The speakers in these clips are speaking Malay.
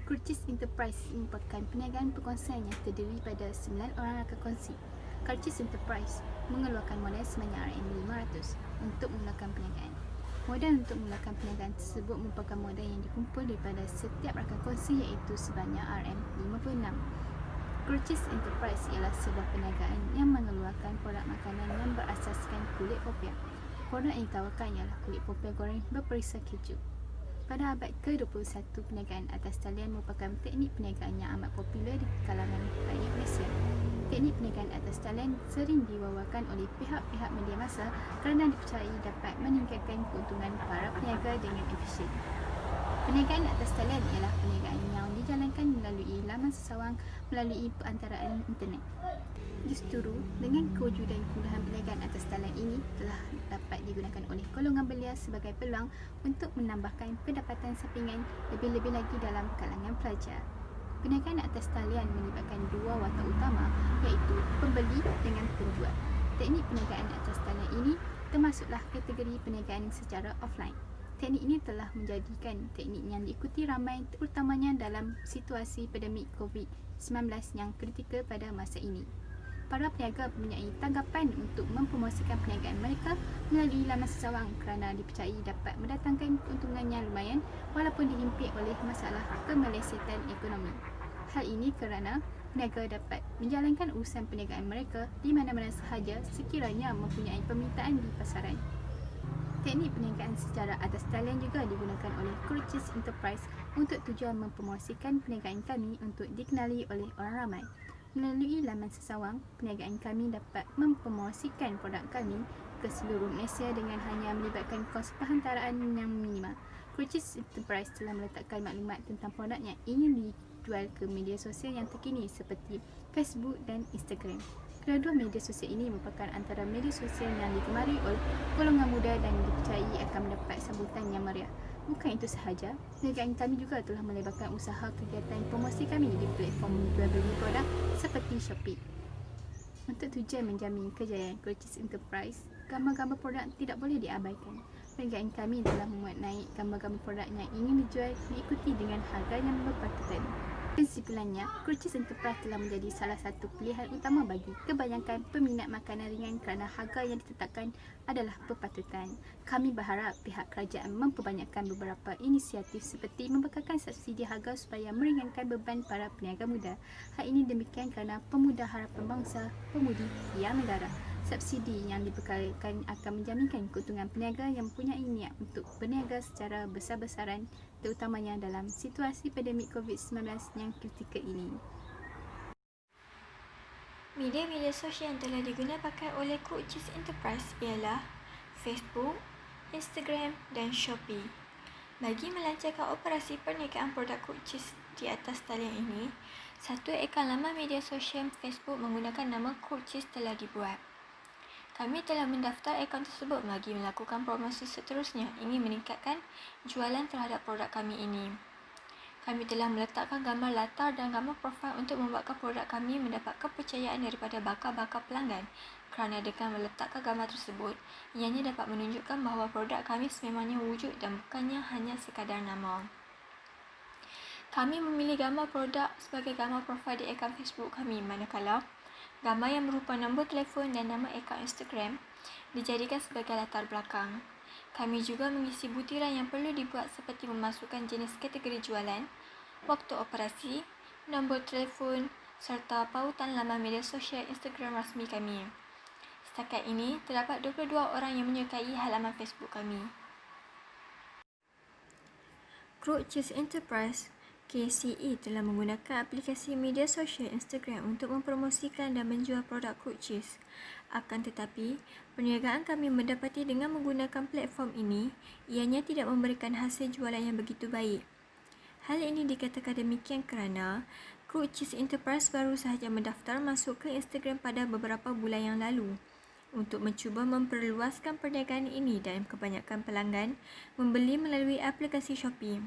Curtis Enterprise merupakan perniagaan perkongsian yang terdiri pada 9 orang rakan kongsi. Curtis Enterprise mengeluarkan modal sebanyak RM500 untuk memulakan perniagaan. Modal untuk memulakan perniagaan tersebut merupakan modal yang dikumpul daripada setiap rakan kongsi iaitu sebanyak RM56. Curtis Enterprise ialah sebuah perniagaan yang mengeluarkan produk makanan yang berasaskan kulit popiah. Produk yang ditawarkan ialah kulit popiah goreng berperisa keju. Pada abad ke-21, perniagaan atas talian merupakan teknik perniagaan yang amat popular di kalangan rakyat Malaysia. Teknik perniagaan atas talian sering diwawakan oleh pihak-pihak media massa kerana dipercayai dapat meningkatkan keuntungan para peniaga dengan efisien. Perniagaan atas talian ialah perniagaan yang dijalankan melalui laman sesawang melalui perantaraan internet. Justru, dengan kewujudan kemudahan perniagaan atas talian ini telah dapat digunakan oleh golongan belia sebagai peluang untuk menambahkan pendapatan sampingan lebih-lebih lagi dalam kalangan pelajar. Perniagaan atas talian melibatkan dua watak utama iaitu pembeli dengan penjual. Teknik perniagaan atas talian ini termasuklah kategori perniagaan secara offline. Teknik ini telah menjadikan teknik yang diikuti ramai terutamanya dalam situasi pandemik COVID-19 yang kritikal pada masa ini. Para peniaga mempunyai tanggapan untuk mempromosikan perniagaan mereka melalui laman sesawang kerana dipercayai dapat mendatangkan keuntungan yang lumayan walaupun dihimpit oleh masalah kemelesatan ekonomi. Hal ini kerana peniaga dapat menjalankan urusan perniagaan mereka di mana-mana sahaja sekiranya mempunyai permintaan di pasaran. Teknik perniagaan secara atas talian juga digunakan oleh Curtis Enterprise untuk tujuan mempromosikan perniagaan kami untuk dikenali oleh orang ramai. Melalui laman sesawang, perniagaan kami dapat mempromosikan produk kami ke seluruh Malaysia dengan hanya melibatkan kos perhantaraan yang minimal. Curtis Enterprise telah meletakkan maklumat tentang produk yang ingin dijual ke media sosial yang terkini seperti Facebook dan Instagram. Kedua media sosial ini merupakan antara media sosial yang digemari oleh golongan muda dan dipercayai akan mendapat sambutan yang meriah. Bukan itu sahaja, perniagaan kami juga telah melebarkan usaha kegiatan promosi kami di platform jual beli produk seperti Shopee. Untuk tujuan menjamin kejayaan Curtis Enterprise, gambar-gambar produk tidak boleh diabaikan. Perniagaan kami telah memuat naik gambar-gambar produk yang ingin dijual diikuti dengan harga yang berpatutan. Kesimpulannya, Curtis Enterprise telah menjadi salah satu pilihan utama bagi kebanyakan peminat makanan ringan kerana harga yang ditetapkan adalah berpatutan. Kami berharap pihak kerajaan memperbanyakkan beberapa inisiatif seperti membekalkan subsidi harga supaya meringankan beban para peniaga muda. Hal ini demikian kerana pemuda harapan bangsa, pemudi tiang negara. Subsidi yang dibekalkan akan menjaminkan keuntungan peniaga yang mempunyai niat untuk berniaga secara besar-besaran terutamanya dalam situasi pandemik COVID-19 yang kritikal ini. Media-media sosial yang telah digunakan oleh Curtis Enterprise ialah Facebook, Instagram dan Shopee. Bagi melancarkan operasi perniagaan produk Curtis di atas talian ini, satu akaun laman media sosial Facebook menggunakan nama Curtis telah dibuat. Kami telah mendaftar akaun tersebut bagi melakukan promosi seterusnya ingin meningkatkan jualan terhadap produk kami ini. Kami telah meletakkan gambar latar dan gambar profil untuk membuatkan produk kami mendapat kepercayaan daripada bakal-bakal pelanggan kerana dengan meletakkan gambar tersebut, ianya dapat menunjukkan bahawa produk kami sememangnya wujud dan bukannya hanya sekadar nama. Kami memilih gambar produk sebagai gambar profil di akaun Facebook kami manakala gambar yang berupa nombor telefon dan nama akaun Instagram dijadikan sebagai latar belakang. Kami juga mengisi butiran yang perlu dibuat seperti memasukkan jenis kategori jualan, waktu operasi, nombor telefon serta pautan laman media sosial Instagram rasmi kami. Setakat ini, terdapat 22 orang yang menyertai halaman Facebook kami. Curtis Enterprise KCE telah menggunakan aplikasi media sosial Instagram untuk mempromosikan dan menjual produk Curtis. Akan tetapi, perniagaan kami mendapati dengan menggunakan platform ini, ianya tidak memberikan hasil jualan yang begitu baik. Hal ini dikatakan demikian kerana Curtis Enterprise baru sahaja mendaftar masuk ke Instagram pada beberapa bulan yang lalu untuk mencuba memperluaskan perniagaan ini dan kebanyakan pelanggan membeli melalui aplikasi Shopee.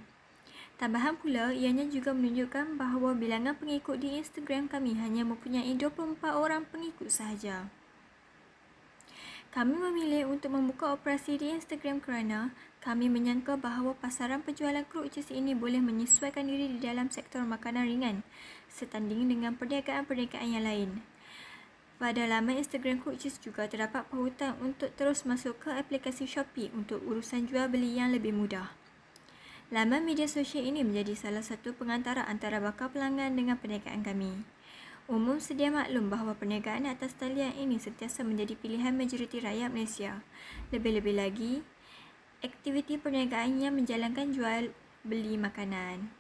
Tambahan pula, ianya juga menunjukkan bahawa bilangan pengikut di Instagram kami hanya mempunyai 24 orang pengikut sahaja. Kami memilih untuk membuka operasi di Instagram kerana kami menyangka bahawa pasaran penjualan keruk cheese ini boleh menyesuaikan diri di dalam sektor makanan ringan setanding dengan perniagaan-perniagaan yang lain. Pada laman Instagram keruk cheese juga terdapat pautan untuk terus masuk ke aplikasi Shopee untuk urusan jual beli yang lebih mudah. Laman media sosial ini menjadi salah satu pengantara antara bakal pelanggan dengan perniagaan kami. Umum sedia maklum bahawa perniagaan atas talian ini sentiasa menjadi pilihan majoriti rakyat Malaysia. Lebih-lebih lagi, aktiviti perniagaan yang menjalankan jual beli makanan.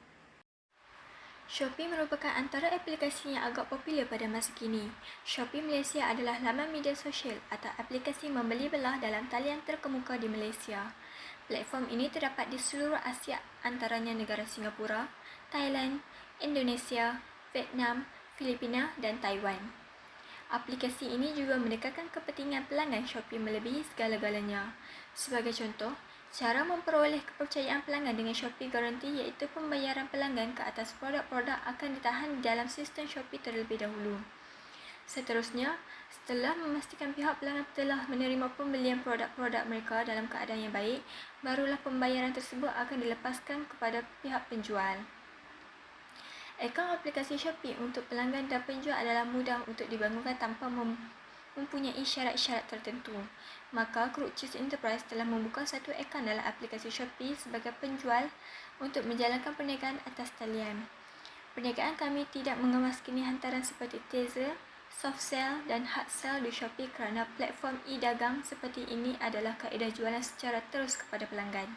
Shopee merupakan antara aplikasi yang agak popular pada masa kini. Shopee Malaysia adalah laman media sosial atau aplikasi membeli belah dalam talian terkemuka di Malaysia. Platform ini terdapat di seluruh Asia, antaranya negara Singapura, Thailand, Indonesia, Vietnam, Filipina dan Taiwan. Aplikasi ini juga mendekatkan kepentingan pelanggan Shopee melebihi segala-galanya. Sebagai contoh, cara memperoleh kepercayaan pelanggan dengan Shopee Guarantee iaitu pembayaran pelanggan ke atas produk-produk akan ditahan di dalam sistem Shopee terlebih dahulu. Seterusnya, setelah memastikan pihak pelanggan telah menerima pembelian produk-produk mereka dalam keadaan yang baik, barulah pembayaran tersebut akan dilepaskan kepada pihak penjual. Akaun aplikasi Shopee untuk pelanggan dan penjual adalah mudah untuk dibangunkan tanpa mempunyai syarat-syarat tertentu. Maka Keruk Cheese Enterprise telah membuka satu akaun dalam aplikasi Shopee sebagai penjual untuk menjalankan perniagaan atas talian. Perniagaan kami tidak mengemas-kini hantaran seperti teaser, soft sell dan hard sell di Shopee kerana platform e-dagang seperti ini adalah kaedah jualan secara terus kepada pelanggan.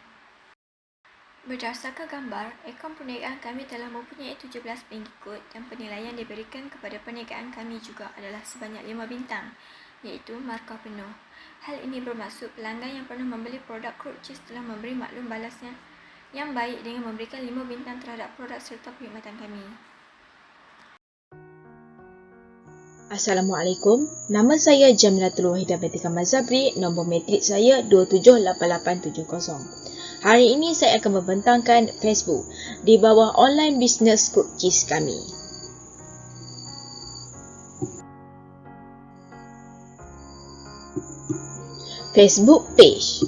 Berdasarkan gambar, akaun perniagaan kami telah mempunyai 17 pengikut dan penilaian diberikan kepada perniagaan kami juga adalah sebanyak 5 bintang, iaitu markah penuh. Hal ini bermaksud pelanggan yang pernah membeli produk Keruk Cheese telah memberi maklum balasnya yang baik dengan memberikan 5 bintang terhadap produk serta perkhidmatan kami. Assalamualaikum, nama saya Jamilatul Wahidah binti Kamal Zabri, nombor matrik saya 278870. Hari ini saya akan membentangkan Facebook di bawah online business Keruk Cheese kami. Facebook page.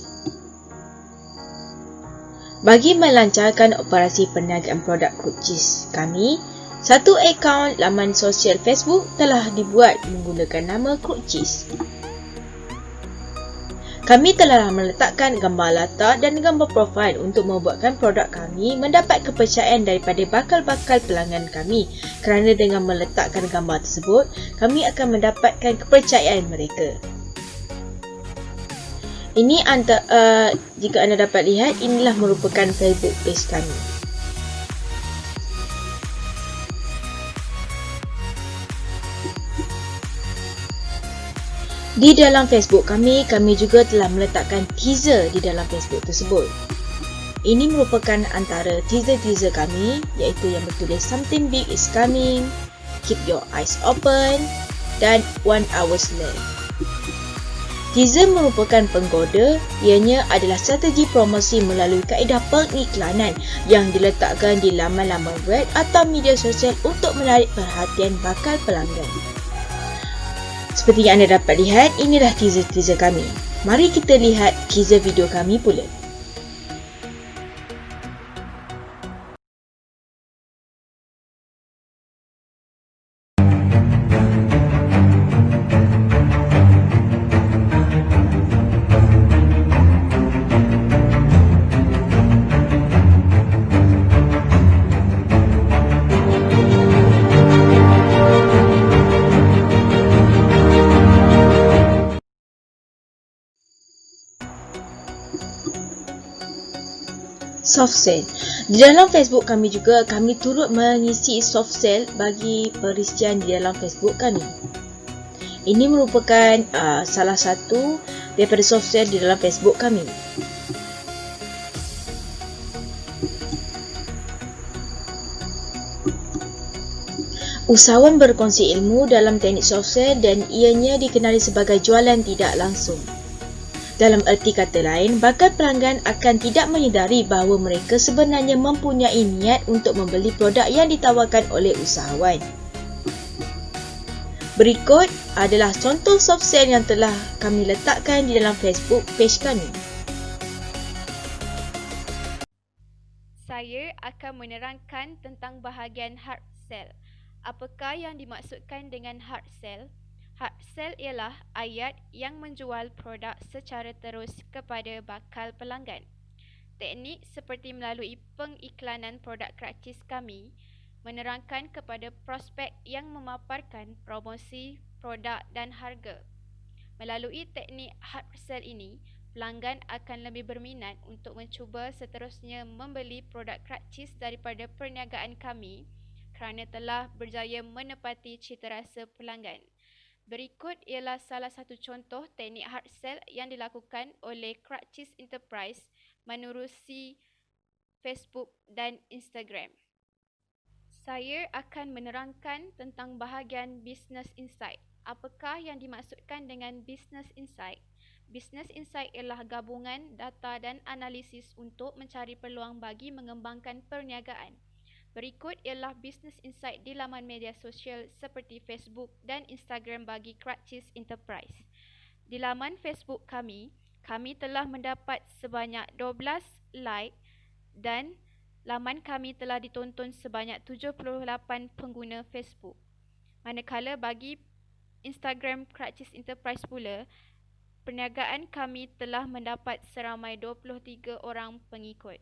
Bagi melancarkan operasi perniagaan produk Keruk Cheese kami, satu akaun laman sosial Facebook telah dibuat menggunakan nama Keruk Cheese. Kami telah meletakkan gambar latar dan gambar profil untuk membuatkan produk kami mendapat kepercayaan daripada bakal-bakal pelanggan kami kerana dengan meletakkan gambar tersebut, kami akan mendapatkan kepercayaan mereka. Ini jika anda dapat lihat, inilah merupakan Facebook page kami. Di dalam Facebook kami juga telah meletakkan teaser di dalam Facebook tersebut. Ini merupakan antara teaser-teaser kami, iaitu yang bertulis Something Big is Coming, Keep Your Eyes Open dan 1 Hour Left. Teaser merupakan penggoda, ianya adalah strategi promosi melalui kaedah pengiklanan yang diletakkan di laman-laman web atau media sosial untuk menarik perhatian bakal pelanggan. Seperti yang anda dapat lihat, inilah teaser-teaser kami. Mari kita lihat teaser video kami pula. Soft sale. Di dalam Facebook kami juga, kami turut mengisi soft sale bagi perisian di dalam Facebook kami. Ini merupakan salah satu daripada soft sale di dalam Facebook kami. Usahawan berkongsi ilmu dalam teknik soft sale dan ianya dikenali sebagai jualan tidak langsung. Dalam erti kata lain, bakal pelanggan akan tidak menyedari bahawa mereka sebenarnya mempunyai niat untuk membeli produk yang ditawarkan oleh usahawan. Berikut adalah contoh soft sell yang telah kami letakkan di dalam Facebook page kami. Saya akan menerangkan tentang bahagian hard sell. Apakah yang dimaksudkan dengan hard sell? Hard sell ialah ayat yang menjual produk secara terus kepada bakal pelanggan. Teknik seperti melalui pengiklanan produk Kracis kami menerangkan kepada prospek yang memaparkan promosi, produk dan harga. Melalui teknik hard sell ini, pelanggan akan lebih berminat untuk mencuba seterusnya membeli produk Kracis daripada perniagaan kami kerana telah berjaya menepati citarasa pelanggan. Berikut ialah salah satu contoh teknik hard sell yang dilakukan oleh Kracis Enterprise menerusi Facebook dan Instagram. Saya akan menerangkan tentang bahagian Business Insight. Apakah yang dimaksudkan dengan Business Insight? Business Insight ialah gabungan data dan analisis untuk mencari peluang bagi mengembangkan perniagaan. Berikut ialah Business Insight di laman media sosial seperti Facebook dan Instagram bagi Kracis Enterprise. Di laman Facebook kami telah mendapat sebanyak 12 like dan laman kami telah ditonton sebanyak 78 pengguna Facebook. Manakala bagi Instagram Kracis Enterprise pula, perniagaan kami telah mendapat seramai 23 orang pengikut.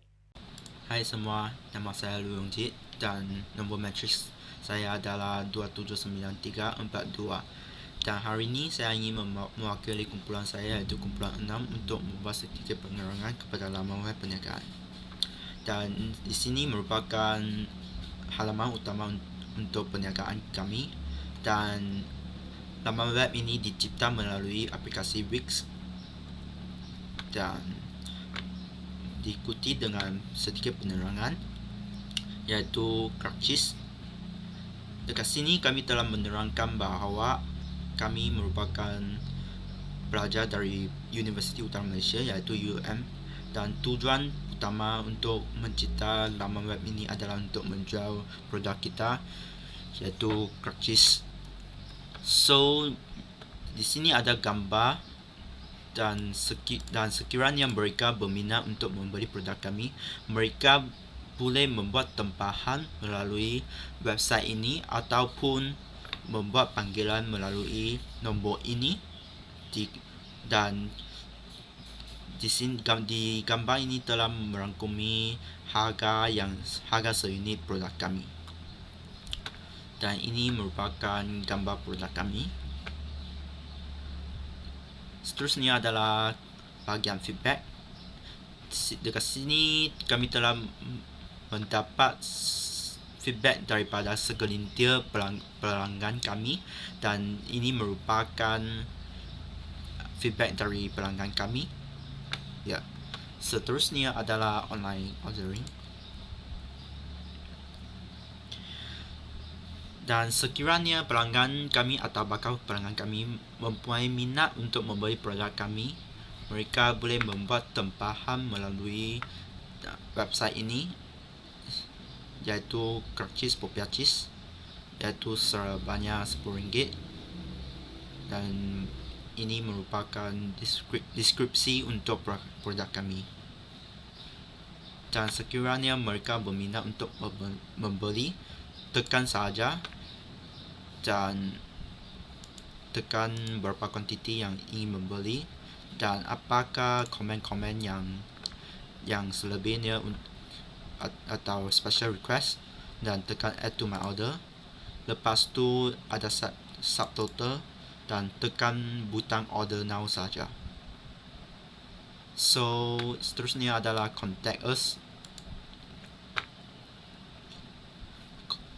Hai semua, nama saya Lu Yongjit dan nombor matris saya adalah 279342. Dan hari ini saya ingin mewakili kumpulan saya iaitu kumpulan 6 untuk membuat sedikit penerangan kepada laman web perniagaan. Dan di sini merupakan halaman utama untuk perniagaan kami dan laman web ini dicipta melalui aplikasi Wix dan diikuti dengan sedikit penerangan iaitu Kracis. Dekat sini kami telah menerangkan bahawa kami merupakan pelajar dari Universiti Utara Malaysia iaitu UM dan tujuan utama untuk mencipta laman web ini adalah untuk menjual produk kita iaitu Kracis. So di sini ada gambar dan sekiranya mereka berminat untuk membeli produk kami, mereka boleh membuat tempahan melalui website ini ataupun membuat panggilan melalui nombor ini dan di sini di gambar ini telah merangkumi harga seunit produk kami. Dan ini merupakan gambar produk kami. Seterusnya adalah bahagian feedback. Dekat sini kami telah mendapat feedback daripada segelintir pelanggan kami dan ini merupakan feedback dari pelanggan kami. Ya. Seterusnya adalah online ordering. Dan sekiranya pelanggan kami atau bakal pelanggan kami mempunyai minat untuk membeli produk kami, mereka boleh membuat tempahan melalui website ini iaitu Kracis Popiacis iaitu sebanyak RM10 dan ini merupakan deskripsi untuk produk kami. Dan sekiranya mereka berminat untuk membeli, tekan saja dan tekan berapa kuantiti yang ingin membeli dan apakah komen-komen yang selebihnya atau special request dan tekan add to my order. Lepas tu ada subtotal dan tekan butang order now saja. So seterusnya adalah contact us.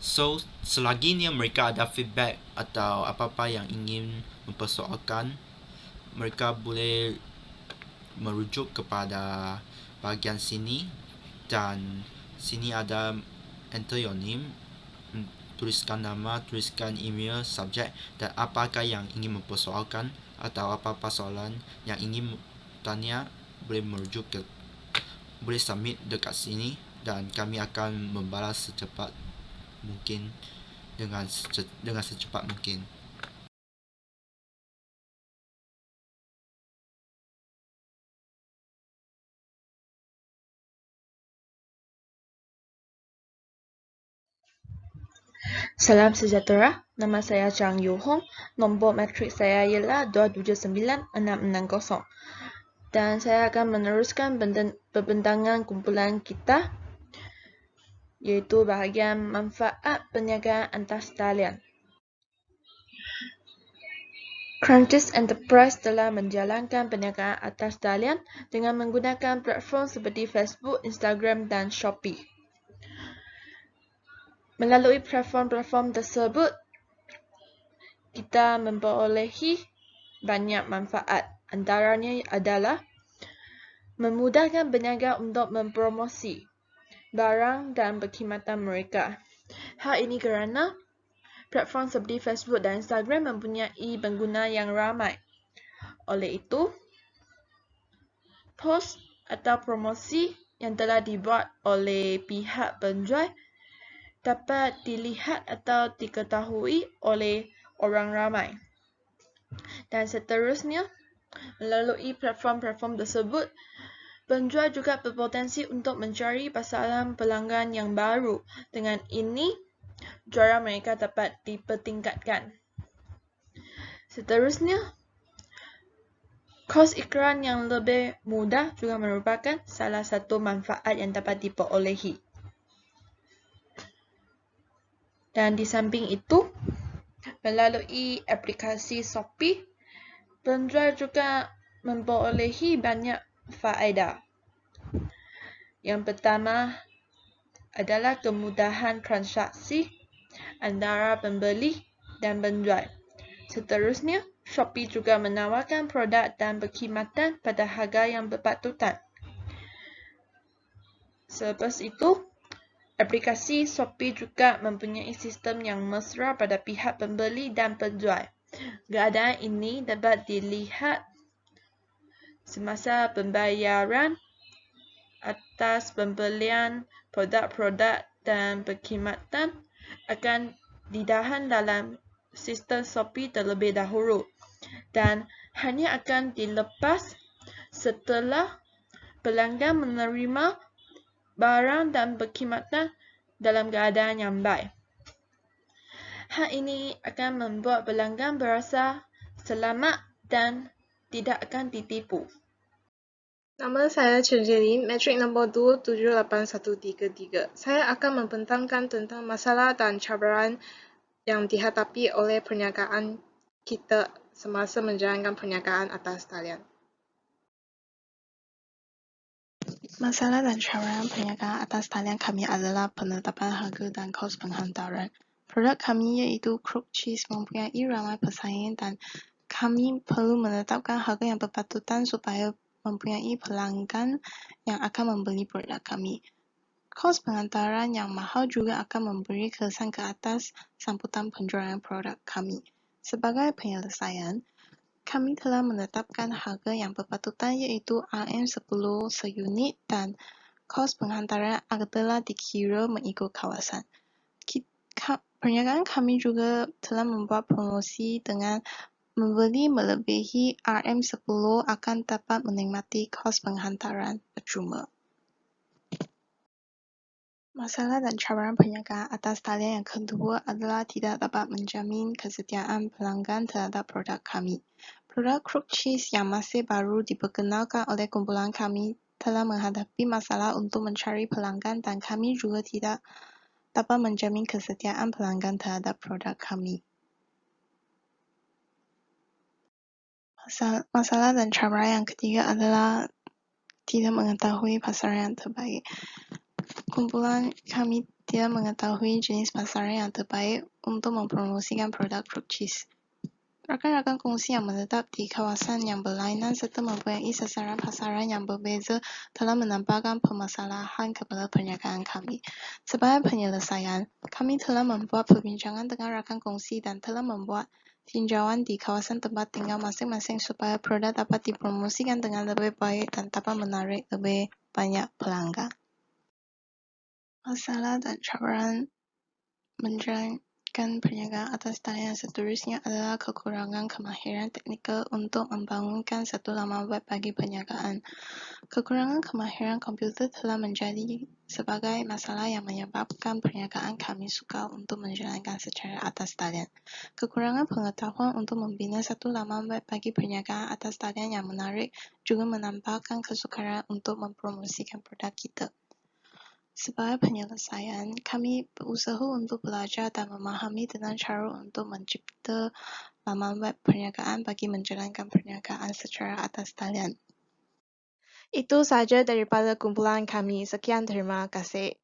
So, selagi ni mereka ada feedback atau apa-apa yang ingin mempersoalkan, mereka boleh merujuk kepada bahagian sini dan sini ada enter your name, tuliskan nama, tuliskan email, subjek dan apakah yang ingin mempersoalkan atau apa-apa soalan yang ingin tanya boleh boleh submit dekat sini dan kami akan membalas secepat mungkin dengan secepat mungkin. Salam sejahtera, nama saya Chang Yu Hong, nombor matrik saya ialah 279660 dan saya akan meneruskan pembentangan kumpulan kita iaitu bahagian manfaat perniagaan atas talian. Crunchies Enterprise telah menjalankan perniagaan atas talian dengan menggunakan platform seperti Facebook, Instagram dan Shopee. Melalui platform-platform tersebut, kita memperolehi banyak manfaat. Antaranya adalah memudahkan peniaga untuk mempromosi barang dan perkhidmatan mereka. Hal ini kerana platform seperti Facebook dan Instagram mempunyai pengguna yang ramai. Oleh itu, post atau promosi yang telah dibuat oleh pihak penjual dapat dilihat atau diketahui oleh orang ramai. Dan seterusnya, melalui platform-platform tersebut, penjual juga berpotensi untuk mencari pasaran pelanggan yang baru. Dengan ini, jualan mereka dapat dipertingkatkan. Seterusnya, kos iklan yang lebih mudah juga merupakan salah satu manfaat yang dapat diperolehi. Dan di samping itu, melalui aplikasi Shopee, penjual juga memperolehi banyak faedah. Yang pertama adalah kemudahan transaksi antara pembeli dan penjual. Seterusnya, Shopee juga menawarkan produk dan perkhidmatan pada harga yang berpatutan. Selepas itu, aplikasi Shopee juga mempunyai sistem yang mesra pada pihak pembeli dan penjual. Keadaan ini dapat dilihat semasa pembayaran atas pembelian produk-produk dan perkhidmatan akan ditahan dalam sistem Shopee terlebih dahulu dan hanya akan dilepas setelah pelanggan menerima barang dan perkhidmatan dalam keadaan yang baik. Hal ini akan membuat pelanggan berasa selamat dan tidak akan ditipu. Nama saya Chen Jelin, matrik nombor 278133. Saya akan membentangkan tentang masalah dan cabaran yang dihadapi oleh perniagaan kita semasa menjalankan perniagaan atas talian. Masalah dan cabaran perniagaan atas talian kami adalah penetapan harga dan kos penghantaran. Produk kami iaitu Crook Cheese mempunyai ramai pesaing dan kami perlu menetapkan harga yang berpatutan supaya mempunyai pelanggan yang akan membeli produk kami. Kos penghantaran yang mahal juga akan memberi kesan ke atas sambutan penjualan produk kami. Sebagai penyelesaian, kami telah menetapkan harga yang berpatutan iaitu RM10 seunit dan kos penghantaran adalah dikira mengikut kawasan. Perniagaan kami juga telah membuat promosi dengan membeli melebihi RM10 akan dapat menikmati kos penghantaran percuma. Masalah dan cabaran perniagaan atas talian yang kedua adalah tidak dapat menjamin kesetiaan pelanggan terhadap produk kami. Produk Crook Cheese yang masih baru diperkenalkan oleh kumpulan kami telah menghadapi masalah untuk mencari pelanggan dan kami juga tidak dapat menjamin kesetiaan pelanggan terhadap produk kami. Masalah dan cabaran yang ketiga adalah tidak mengetahui pasaran yang terbaik. Kumpulan kami tidak mengetahui jenis pasaran yang terbaik untuk mempromosikan produk Crook Cheese. Rakan-rakan kongsi yang menetap di kawasan yang berlainan serta mempunyai sasaran pasaran yang berbeza telah menampakkan permasalahan kepada perniagaan kami. Sebagai penyelesaian, kami telah membuat perbincangan dengan rakan kongsi dan telah membuat tinjauan di kawasan tempat tinggal masing-masing supaya produk dapat dipromosikan dengan lebih baik dan dapat menarik lebih banyak pelanggan. Masalah dan cabaran menjalankan mempromosikan perniagaan atas talian seterusnya adalah kekurangan kemahiran teknikal untuk membangunkan satu laman web bagi perniagaan. Kekurangan kemahiran komputer telah menjadi sebagai masalah yang menyebabkan perniagaan kami sukar untuk menjalankan secara atas talian. Kekurangan pengetahuan untuk membina satu laman web bagi perniagaan atas talian yang menarik juga menambahkan kesukaran untuk mempromosikan produk kita. Sebagai penyelesaian, kami berusaha untuk belajar dan memahami tentang cara untuk mencipta laman web perniagaan bagi menjalankan perniagaan secara atas talian. Itu saja daripada kumpulan kami. Sekian, terima kasih.